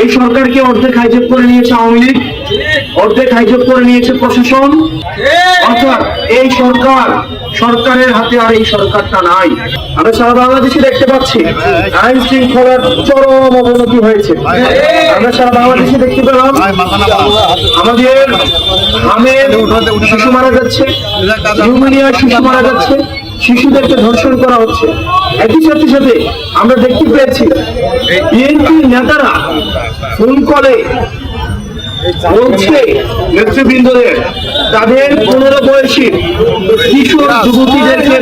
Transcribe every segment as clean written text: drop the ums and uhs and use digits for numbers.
এই সরকারকে অর্ধেক হাইজ্যাক করে নিয়েছে আওয়ামী লীগ, অর্ধেক হাইজ্যাক করে নিয়েছে প্রশাসন। অর্থাৎ এই সরকারের হাতে আর এই সরকারটা নাই। আমরা সারা বাংলাদেশে দেখতে পাচ্ছি আইন শৃঙ্খলার চরম অবনতি হয়েছে। আমরা সারা বাংলাদেশে দেখতে পেলাম আমাদের গ্রামের শিশু মারা যাচ্ছে, নিউমোনিয়ার শিশু মারা যাচ্ছে, শিশুদেরকে ধর্ষণ করা হচ্ছে। একই সাথে সাথে আমরা দেখতে পেয়েছি বিএনপির নেতারা ফোন কলে বলছে নেতৃবৃন্দদের তাদের 15 বয়সী কিশোর যুবতীদেরকে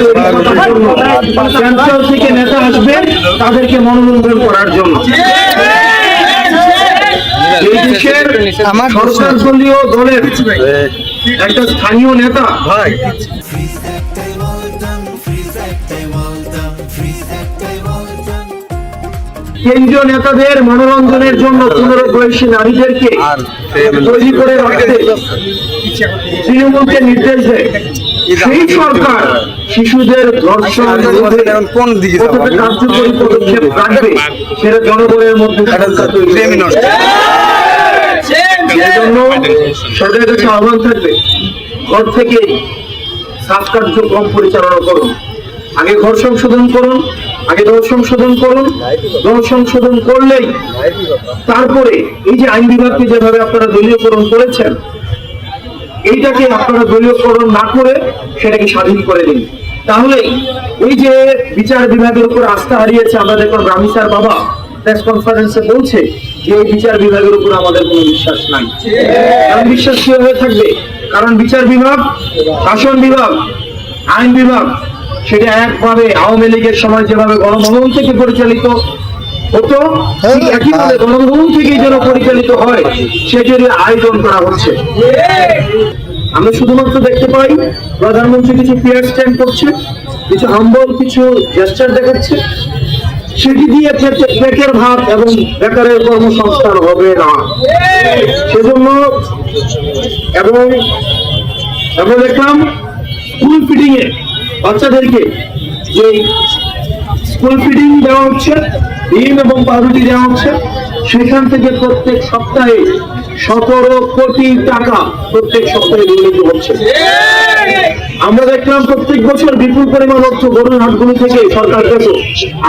ক্যান্সার থেকে নেতা আসবে তাদেরকে মনোরঞ্জন করার জন্য। এই দেশের সরকার দলীয় দলের একটা স্থানীয় নেতা কেন্দ্রীয় নেতাদের মনোরঞ্জনের জন্য 15 বয়সী নারীদেরকে তৈরি করে রাখতে তৃণমূলকে নির্দেশ দেয়। সেই সরকার শিশুদের ধর্ষণ কতটা কার্যকরী পদক্ষেপ রাখবে সেটা জনগণের মধ্যে জন্য সরকারের কাছে আহ্বান থাকবে, ঘর থেকে সাফ কার্যক্রম পরিচালনা করুন। আগে ঘর সংশোধন করুন, আগে দল সংশোধন করুন। দল সংশোধন করলেই তারপরে এই যে আইন বিভাগকে যেভাবে আপনারা দলীয়করণ করেছেন, এইটাকে আপনারা দলীয়করণ না করে সেটাকে স্বাধীন করে দিন। তাহলে এই যে বিচার বিভাগের উপর আস্থা হারিয়েছে, আমরা দেখলাম রামি স্যার বাবা প্রেস কনফারেন্সে বলছে যে এই বিচার বিভাগের উপর আমাদের কোনো বিশ্বাস নাই। কারণ বিশ্বাস কিভাবে থাকবে? কারণ বিচার বিভাগ, শাসন বিভাগ, আইন বিভাগ সেটা একভাবে আওয়ামী লীগের সময় যেভাবে গণভবন থেকে পরিচালিত হতো, একইভাবে গণভবন থেকেই যেন পরিচালিত হয় সেটির আয়োজন করা হচ্ছে। আমরা শুধুমাত্র দেখতে পাই প্রধানমন্ত্রী কিছু ফেয়ার স্ট্যান্ড করছে, কিছু হাম্বল কিছু জেস্টার দেখাচ্ছে, সেটি দিয়ে পেটের ভাত এবং বেকারের কর্মসংস্থান হবে না। সেজন্য এবং আমরা দেখলাম স্কুল ফিডিং এ বাচ্চাদেরকে যে স্কুল ফিডিং দেওয়া হচ্ছে, ডিম এবং পাউরুটি দেওয়া হচ্ছে, সেখান থেকে প্রত্যেক সপ্তাহে 17 কোটি টাকা প্রত্যেক সপ্তাহে দুর্নীতি হচ্ছে। আমরা দেখলাম প্রত্যেক বছর বিপুল পরিমাণ অর্থ গরুর হাটগুলো থেকে সরকার পেত।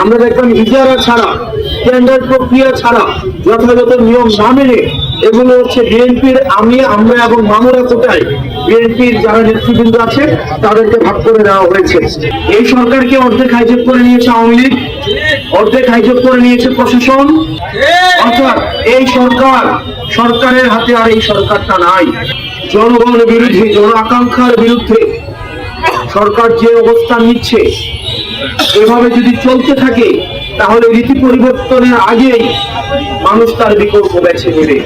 আমরা দেখলাম ইজারা ছাড়া, টেন্ডার প্রক্রিয়া ছাড়া, যথাযথ নিয়ম না মেনে এগুলো হচ্ছে বিএনপির আমরা এবং মামুরা কোটায় বিএনপির যারা নেতৃবৃন্দ আছে তাদেরকে ভাগ করে দেওয়া হয়েছে। এই সরকারকে অর্ধেক হাইজ্যাক করে নিয়েছে আওয়ামী লীগ, অর্ধেক হাইজ্যাক করে নিয়েছে প্রশাসন। অর্থাৎ এই সরকারের হাতে আর এই সরকারটা নাই। জনগণ বিরোধী, জন আকাঙ্ক্ষার বিরুদ্ধে সরকার যে অবস্থান নিচ্ছে, এভাবে যদি চলতে থাকে তাহলে রীতি পরিবর্তনের আগেই মানুষ তার বিকল্প বেছে নেবে।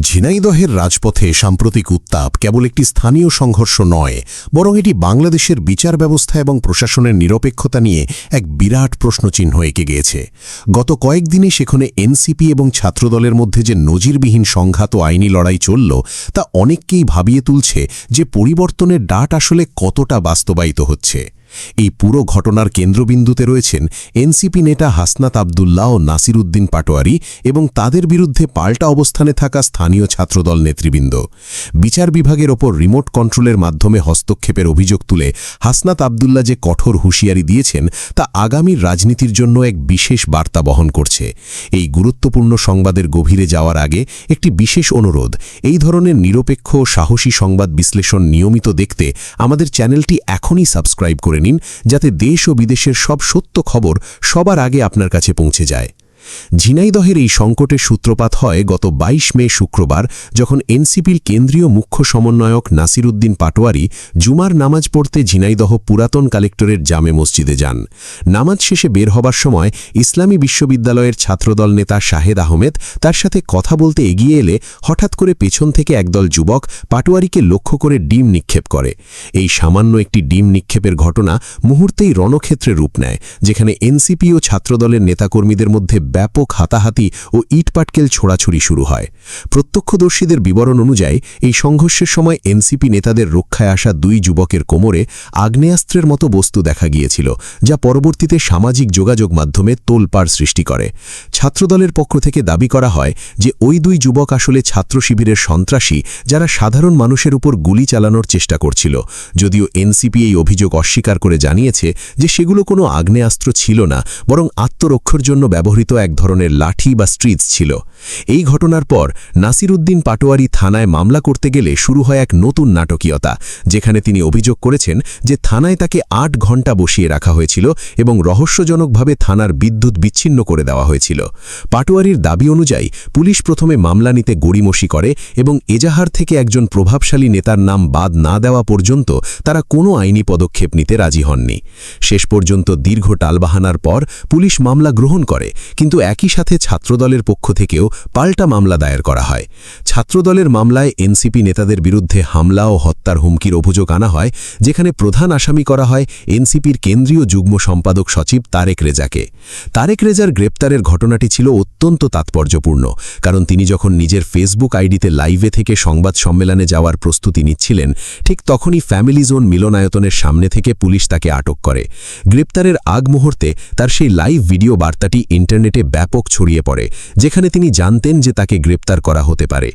ঝিনাইদহের রাজপথে সাম্প্রতিক উত্তাপ কেবল একটি স্থানীয় সংঘর্ষ নয়, বরং এটি বাংলাদেশের বিচার ব্যবস্থা এবং প্রশাসনের নিরপেক্ষতা নিয়ে এক বিরাট প্রশ্নচিহ্ন এঁকে গিয়েছে। গত কয়েকদিনে সেখানে এনসিপি এবং ছাত্রদলের মধ্যে যে নজিরবিহীন সংঘাত ও আইনি লড়াই চলল, তা অনেককেই ভাবিয়ে তুলছে যে পরিবর্তনের ডাট আসলে কতটা বাস্তবায়িত হচ্ছে। এই পুরো ঘটনার কেন্দ্রবিন্দুতে রয়েছেন এনসিপি নেতা হাসনাত আবদুল্লাহ ও নাসির উদ্দিন পাটোয়ারি এবং তাদের বিরুদ্ধে পাল্টা অবস্থানে থাকা স্থানীয় ছাত্রদল নেতৃবৃন্দ। বিচার বিভাগের ওপর রিমোট কন্ট্রোলের মাধ্যমে হস্তক্ষেপের অভিযোগ তুলে হাসনাত আবদুল্লাহ যে কঠোর হুঁশিয়ারি দিয়েছেন, তা আগামীর রাজনীতির জন্য এক বিশেষ বার্তা বহন করছে। এই গুরুত্বপূর্ণ সংবাদের গভীরে যাওয়ার আগে একটি বিশেষ অনুরোধ, এই ধরনের নিরপেক্ষ ও সাহসী সংবাদ বিশ্লেষণ নিয়মিত দেখতে আমাদের চ্যানেলটি এখনই সাবস্ক্রাইব করে নিন, যাতে দেশ ও বিদেশের সব সত্য খবর সবার আগে আপনার কাছে পৌঁছে যায়। ঝিনাইদহের এই সংকটের সূত্রপাত হয় গত 22 মে শুক্রবার, যখন এনসিপির কেন্দ্রীয় মুখ্য সমন্বয়ক নাসির উদ্দিন পাটোয়ারি জুমার নামাজ পড়তে ঝিনাইদহ পুরাতন কালেক্টরের জামে মসজিদে যান। নামাজ শেষে বের হবার সময় ইসলামী বিশ্ববিদ্যালয়ের ছাত্রদল নেতা শাহেদ আহমেদ তার সাথে কথা বলতে এগিয়ে এলে হঠাৎ করে পেছন থেকে একদল যুবক পাটোয়ারিকে লক্ষ্য করে ডিম নিক্ষেপ করে। এই সামান্য একটি ডিম নিক্ষেপের ঘটনা মুহূর্তেই রণক্ষেত্রে রূপ নেয়, যেখানে এনসিপি ও ছাত্রদলের নেতাকর্মীদের মধ্যে ব্যাপক হাতাহাতি ও ইটপাটকেল ছোড়াছুড়ি শুরু হয়। প্রত্যক্ষদর্শীদের বিবরণ অনুযায়ী এই সংঘর্ষের সময় এনসিপি নেতাদের রক্ষায় আসা 2 যুবকের কোমরে আগ্নেয়াস্ত্রের মতো বস্তু দেখা গিয়েছিল, যা পরবর্তীতে সামাজিক যোগাযোগ মাধ্যমে তোলপাড় সৃষ্টি করে। ছাত্রদলের পক্ষ থেকে দাবি করা হয় যে ওই 2 যুবক আসলে ছাত্র শিবিরের সন্ত্রাসী, যারা সাধারণ মানুষের উপর গুলি চালানোর চেষ্টা করছিল। যদিও এনসিপি এই অভিযোগ অস্বীকার করে জানিয়েছে যে সেগুলো কোনো আগ্নেয়াস্ত্র ছিল না, বরং আত্মরক্ষার জন্য ব্যবহৃত এক ধরনের লাঠি বা স্ট্রিটস ছিল। এই ঘটনার পর নাসিরউদ্দিন পাটোয়ারি থানায় মামলা করতে গেলে শুরু হয় এক নতুন নাটকীয়তা, যেখানে তিনি অভিযোগ করেছেন যে থানায় তাকে 8 ঘণ্টা বসিয়ে রাখা হয়েছিল এবং রহস্যজনকভাবে থানার বিদ্যুৎ বিচ্ছিন্ন করে দেওয়া হয়েছিল। পাটোয়ারির দাবি অনুযায়ী পুলিশ প্রথমে মামলা নিতে গড়িমসি করে এবং এজাহার থেকে একজন প্রভাবশালী নেতার নাম বাদ না দেওয়া পর্যন্ত তারা কোনো আইনি পদক্ষেপ নিতে রাজি হননি। শেষ পর্যন্ত দীর্ঘ টালবাহানার পর পুলিশ মামলা গ্রহণ করে, কিন্তু একই সাথে ছাত্রদলের পক্ষ থেকেও পাল্টা মামলা দায়ের করা হয়। ছাত্রদলের মামলায় এনসিপি নেতাদের বিরুদ্ধে হামলা ও হত্যার হুমকির অভিযোগ আনা হয়, যেখানে প্রধান আসামি করা হয় এনসিপির কেন্দ্রীয় যুগ্ম সম্পাদক সচিব তারেক রেজাকে। তারেক রেজার গ্রেপ্তারের ঘটনাটি ছিল অত্যন্ত তাৎপর্যপূর্ণ, কারণ তিনি যখন নিজের ফেসবুক আইডিতে লাইভে থেকে সংবাদ সম্মেলনে যাওয়ার প্রস্তুতি নিচ্ছিলেন, ঠিক তখনই ফ্যামিলি জোন মিলনায়তনের সামনে থেকে পুলিশ তাকে আটক করে। গ্রেপ্তারের আগ মুহূর্তে তার সেই লাইভ ভিডিও বার্তাটি ইন্টারনেটে ব্যাপক ছড়িয়ে পড়ে, যেখানে তিনি জানতেন যে তাকে গ্রেপ্তার করা হতে পারে।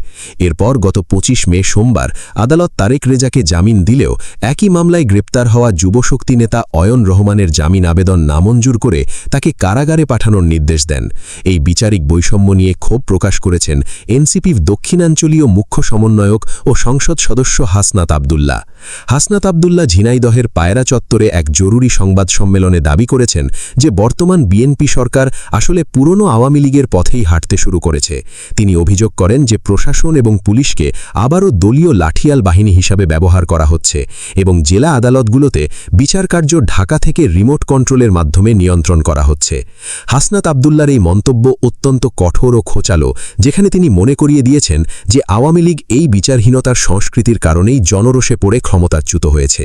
এরপর গত 25 মে সোমবার আদালত তারেক রেজাকে জামিন দিলেও একই মামলায় গ্রেপ্তার হওয়া যুবশক্তি নেতা অয়ন রহমানের জামিন আবেদন নামঞ্জুর করে তাকে কারাগারে পাঠানোর নির্দেশ দেন। এই বিচারিক বৈষম্য নিয়ে ক্ষোভ প্রকাশ করেছেন এনসিপির দক্ষিণাঞ্চলীয় মুখ্য সমন্বয়ক ও সংসদ সদস্য হাসনাত আবদুল্লাহ। হাসনাত আবদুল্লাহ ঝিনাইদহের পায়রা চত্বরে এক জরুরি সংবাদ সম্মেলনে দাবি করেছেন যে বর্তমান বিএনপি সরকার আসলে পুরনো আওয়ামী লীগের পথেই হাঁটতে শুরু করেছে। তিনি অভিযোগ করেন যে প্রশাসন এবং পুলিশকে আবারও দলীয় লাঠিয়াল বাহিনী হিসাবে ব্যবহার করা হচ্ছে এবং জেলা আদালতগুলোতে বিচারকার্য ঢাকা থেকে রিমোট কন্ট্রোলের মাধ্যমে নিয়ন্ত্রণ করা হচ্ছে। হাসনাত আবদুল্লাহর এই মন্তব্য অত্যন্ত কঠোর ও খোঁচালো, যেখানে তিনি মনে করিয়ে দিয়েছেন যে আওয়ামী লীগ এই বিচারহীনতার সংস্কৃতির কারণেই জনরোষে পড়ে ক্ষমতাচ্যুত হয়েছে।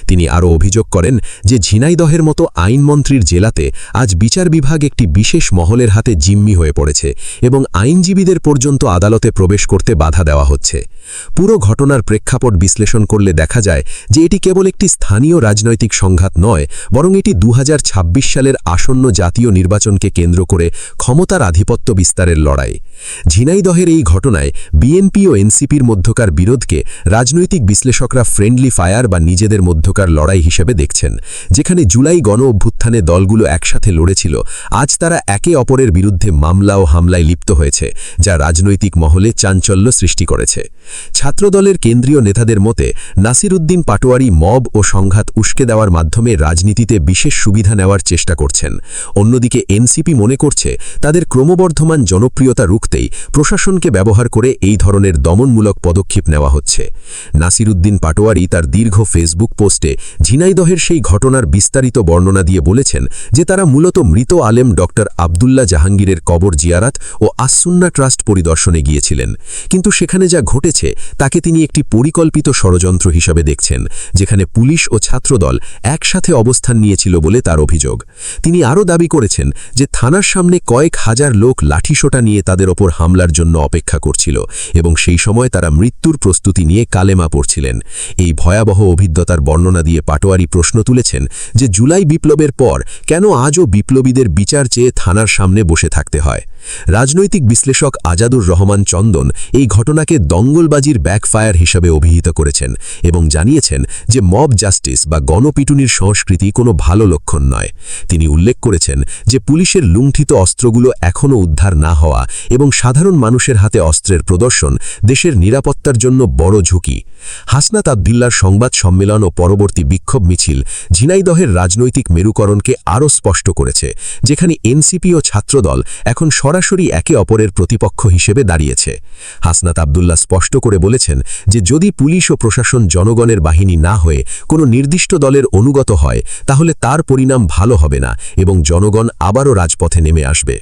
তিনি আরও অভিযোগ করেন যে ঝিনাইদহের মতো আইনমন্ত্রীর জেলাতে আজ বিচার বিভাগ একটি বিশেষ মহলের হাতে জিম্মি হয়ে পড়েছে এবং আইনজীবীদের পর্যন্ত আদালতে প্রবেশ করতে বাধা দেওয়া হচ্ছে। পুরো ঘটনার প্রেক্ষাপট বিশ্লেষণ করলে দেখা যায় যে এটি কেবল একটি স্থানীয় রাজনৈতিক সংঘাত নয়, বরং এটি 2026 সালের আসন্ন জাতীয় নির্বাচনকে কেন্দ্র করে ক্ষমতার আধিপত্য বিস্তারের লড়াই। ঝিনাইদহের এই ঘটনায় বিএনপি ও এনসিপির মধ্যকার বিরোধকে রাজনৈতিক বিশ্লেষকরা ফ্রেন্ডলি ফায়ার বা নিজেদের মধ্যকার লড়াই হিসেবে দেখছেন। যেখানে জুলাই গণ অভ্যুত্থানে দলগুলো একসাথে লড়েছিল, আজ তারা একে অপরের বিরুদ্ধে মামলা ও হামলায় লিপ্ত হয়েছে, যা রাজনৈতিক মহলে চাঞ্চল্য সৃষ্টি করেছে। ছাত্রদলের কেন্দ্রীয় নেতাদের মতে নাসিরউদ্দিন পাটোয়ারি মব ও সংঘাত উস্কে দেওয়ার মাধ্যমে রাজনীতিতে বিশেষ সুবিধা নেওয়ার চেষ্টা করছেন। অন্যদিকে এনসিপি মনে করছে তাদের ক্রমবর্ধমান জনপ্রিয়তা রুখতেই প্রশাসনকে ব্যবহার করে এই ধরনের দমনমূলক পদক্ষেপ নেওয়া হচ্ছে। নাসিরউদ্দিন পাটোয়ারি তার দীর্ঘ ফেসবুক পোস্টে ঝিনাইদহের সেই ঘটনার বিস্তারিত বর্ণনা দিয়ে বলেছেন যে তারা মূলত মৃত আলেম ডক্টর আবদুল্লাহ জাহাঙ্গীরের কবর জিয়ারাত ও আসুন্না ট্রাস্ট পরিদর্শনে গিয়েছিলেন, কিন্তু সেখানে যা ঘটেছে তাকে তিনি একটি পরিকল্পিত ষড়যন্ত্র হিসাবে দেখছেন, যেখানে পুলিশ ও ছাত্রদল একসাথে অবস্থান নিয়েছিল বলে তার অভিযোগ। তিনি আরও দাবি করেছেন যে থানার সামনে কয়েক হাজার লোক লাঠিসোঁটা নিয়ে তাদের ওপর হামলার জন্য অপেক্ষা করছিল এবং সেই সময় তারা মৃত্যুর প্রস্তুতি নিয়ে কালেমা পড়ছিলেন। এই ভয়াবহ অভিজ্ঞতার বর্ণনা দিয়ে পাটোয়ারি প্রশ্ন তুলেছেন যে জুলাই বিপ্লবের পর কেন আজও বিপ্লবীদের বিচার চেয়ে থানার সামনে বসে থাকতে হয়। রাজনৈতিক বিশ্লেষক আজাদুর রহমান চন্দন এই ঘটনাকে দঙ্গলবাজির ব্যাকফায়ার হিসাবে অভিহিত করেছেন এবং জানিয়েছেন যে মব জাস্টিস বা গণপিটুনির সংস্কৃতি কোনো ভালো লক্ষণ নয়। তিনি উল্লেখ করেছেন যে পুলিশের লুণ্ঠিত অস্ত্রগুলো এখনও উদ্ধার না হওয়া এবং সাধারণ মানুষের হাতে অস্ত্রের প্রদর্শন দেশের নিরাপত্তার জন্য বড় ঝুঁকি। হাসনাত আবদুল্লাহর সংবাদ সম্মেলন ও পরবর্তী বিক্ষোভ মিছিল ঝিনাইদহের রাজনৈতিক মেরুকরণকে আরও স্পষ্ট করেছে, যেখানে এনসিপি ও ছাত্রদল এখন সরাসরি একে অপরের প্রতিপক্ষ হিসেবে দাঁড়িয়েছে। হাসনাত আব্দুল্লাহ স্পষ্ট করে বলেছেন যে যদি পুলিশ ও প্রশাসন জনগণের বাহিনী না হয়ে কোনো নির্দিষ্ট দলের অনুগত হয় তাহলে তার পরিণাম ভালো হবে না এবং জনগণ আবারও রাজপথে নেমে আসবে।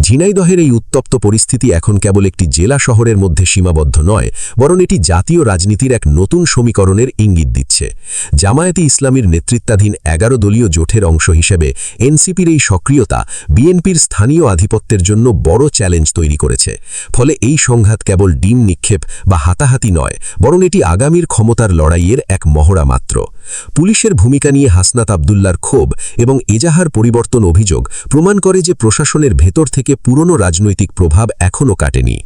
ঝিনাইদহের এই উত্তপ্ত পরিস্থিতি এখন কেবল একটি জেলা শহরের মধ্যে সীমাবদ্ধ নয়, বরং এটি জাতীয় রাজনীতির এক নতুন সমীকরণের ইঙ্গিত দিচ্ছে। জামায়াতে ইসলামীর নেতৃত্বাধীন 11 দলীয় জোটের অংশ হিসেবে এনসিপির এই সক্রিয়তা বিএনপির স্থানীয় আধিপত্যের জন্য বড় চ্যালেঞ্জ তৈরি করেছে। ফলে এই সংঘাত কেবল ডিম নিক্ষেপ বা হাতাহাতি নয়, বরং এটি আগামীর ক্ষমতার লড়াইয়ের এক মহড়া মাত্র। পুলিশের ভূমিকা নিয়ে হাসনাত আব্দুল্লাহর ক্ষোভ এবং এজাহার পরিবর্তন অভিযোগ প্রমাণ করে যে প্রশাসনের ভেতর থেকে পুরনো রাজনৈতিক প্রভাব এখনও কাটেনি।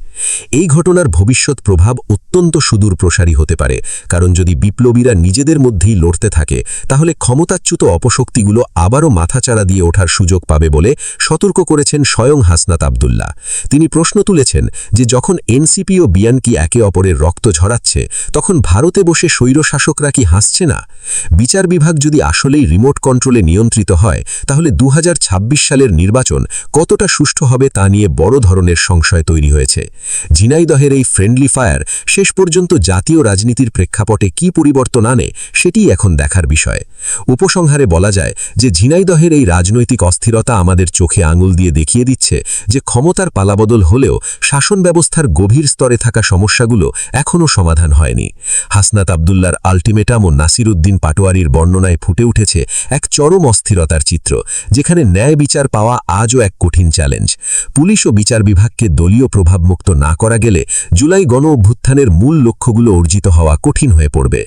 এই ঘটনার ভবিষ্যৎ প্রভাব অত্যন্ত সুদূর প্রসারী হতে পারে, কারণ যদি বিপ্লবীরা নিজেদের মধ্যেই লড়তে থাকে তাহলে ক্ষমতাচ্যুত অপশক্তিগুলো আবারও মাথাচাড়া দিয়ে ওঠার সুযোগ পাবে বলে সতর্ক করেছেন স্বয়ং হাসনাত আব্দুল্লাহ। তিনি প্রশ্ন তুলেছেন যে যখন এনসিপি ও বিএনপি একে অপরের রক্ত ঝরাচ্ছে তখন ভারতে বসে স্বৈরশাসকরা কি হাসছে না? বিচার বিভাগ যদি আসলেই রিমোট কন্ট্রোলে নিয়ন্ত্রিত হয় তাহলে 2026 সালের নির্বাচন কতটা সুষ্ঠু হবে তা নিয়ে বড় ধরনের সংশয় তৈরি হয়েছে। ঝিনাইদহের এই ফ্রেন্ডলি ফায়ার শেষ পর্যন্ত জাতীয় রাজনীতির প্রেক্ষাপটে কি পরিবর্তন আনে সেটিই এখন দেখার বিষয়। উপসংহারে বলা যায় যে ঝিনাইদহের এই রাজনৈতিক অস্থিরতা আমাদের চোখে আঙুল দিয়ে দেখিয়ে দিচ্ছে যে ক্ষমতার পালাবদল হলেও শাসন ব্যবস্থার গভীর স্তরে থাকা সমস্যাগুলো এখনও সমাধান হয়নি। হাসনাত আব্দুল্লাহর আলটিমেটাম ও নাসিরউদ্দিন পাটোয়ারির বর্ণনায় ফুটে উঠেছে এক চরম অস্থিরতার চিত্র, যেখানে ন্যায় বিচার পাওয়া আজও এক কঠিন চ্যালেঞ্জ। পুলিশ ও বিচার বিভাগকে দলীয় প্রভাবমুক্ত না করা গেলে জুলাই গণ অভ্যুত্থানের মূল লক্ষ্যগুলো অর্জিত হওয়া কঠিন হয়ে পড়বে।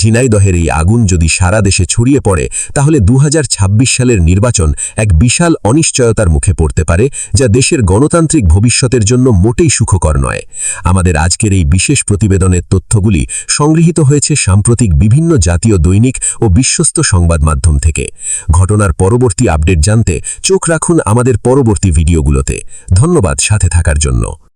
ঝিনাইদহের এই আগুন যদি সারা দেশে ছড়িয়ে পড়ে তাহলে 2026 সালের নির্বাচন এক বিশাল অনিশ্চয়তার মুখে পড়তে পারে, যা দেশের গণতান্ত্রিক ভবিষ্যতের জন্য মোটেই সুখকর নয়। আমাদের আজকের এই বিশেষ প্রতিবেদনের তথ্যগুলি সংগৃহীত হয়েছে সাম্প্রতিক বিভিন্ন জাতীয় দৈনিক ও বিশ্বস্ত সংবাদ মাধ্যম থেকে। ঘটনার পরবর্তী আপডেট জানতে চোখ রাখুন আমাদের পরবর্তী ভিডিওগুলোতে। ধন্যবাদ সাথে থাকার জন্য।